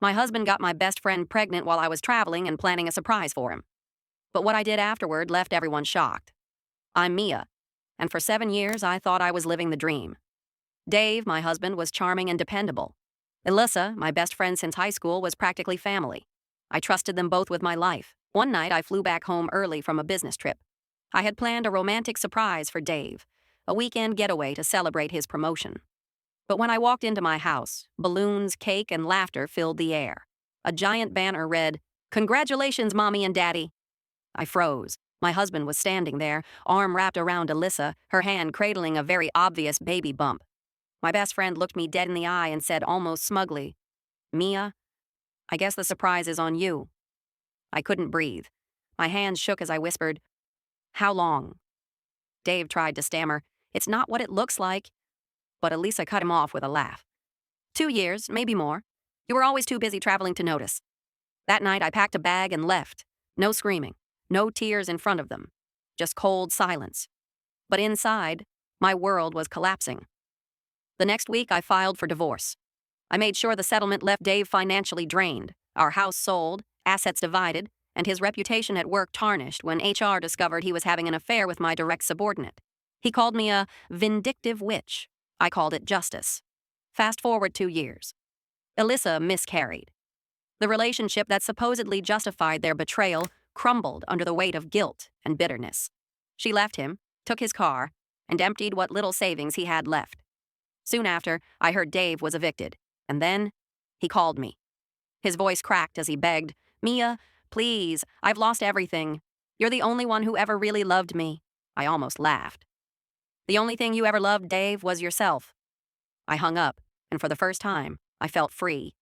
My husband got my best friend pregnant while I was traveling and planning a surprise for him. But what I did afterward left everyone shocked. I'm Mia, and for 7 years I thought I was living the dream. Dave, my husband, was charming and dependable. Elyssa, my best friend since high school, was practically family. I trusted them both with my life. One night I flew back home early from a business trip. I had planned a romantic surprise for Dave, a weekend getaway to celebrate his promotion. But when I walked into my house, balloons, cake, and laughter filled the air. A giant banner read, "Congratulations, Mommy and Daddy." I froze. My husband was standing there, arm wrapped around Elyssa, her hand cradling a very obvious baby bump. My best friend looked me dead in the eye and said almost smugly, "Mia, I guess the surprise is on you." I couldn't breathe. My hands shook as I whispered, "How long?" Dave tried to stammer, "It's not what it looks like." But Elyssa cut him off with a laugh. 2 years, maybe more. You were always too busy traveling to notice." That night I packed a bag and left. No screaming, no tears in front of them, just cold silence. But inside, my world was collapsing. The next week I filed for divorce. I made sure the settlement left Dave financially drained, our house sold, assets divided, and his reputation at work tarnished when HR discovered he was having an affair with my direct subordinate. He called me a vindictive witch. I called it justice. Fast forward 2 years. Elyssa miscarried. The relationship that supposedly justified their betrayal crumbled under the weight of guilt and bitterness. She left him, took his car, and emptied what little savings he had left. Soon after, I heard Dave was evicted, and then he called me. His voice cracked as he begged, "Mia, please, I've lost everything. You're the only one who ever really loved me." I almost laughed. "The only thing you ever loved, Dave, was yourself." I hung up, and for the first time, I felt free.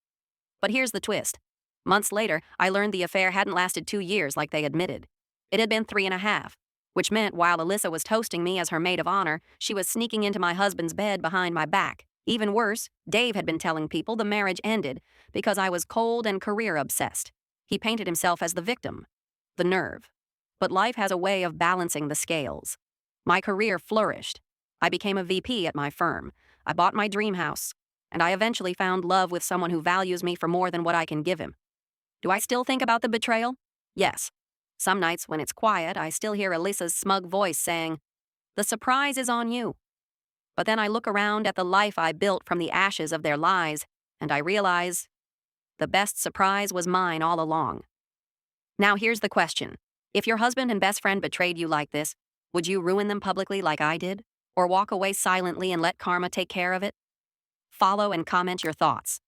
But here's the twist. Months later, I learned the affair hadn't lasted 2 years like they admitted. It had been 3.5, which meant while Elyssa was toasting me as her maid of honor, she was sneaking into my husband's bed behind my back. Even worse, Dave had been telling people the marriage ended because I was cold and career-obsessed. He painted himself as the victim, the nerve. But life has a way of balancing the scales. My career flourished. I became a VP at my firm. I bought my dream house. And I eventually found love with someone who values me for more than what I can give him. Do I still think about the betrayal? Yes. Some nights when it's quiet, I still hear Elyssa's smug voice saying, "The surprise is on you." But then I look around at the life I built from the ashes of their lies, and I realize the best surprise was mine all along. Now here's the question. If your husband and best friend betrayed you like this, would you ruin them publicly like I did? Or walk away silently and let karma take care of it? Follow and comment your thoughts.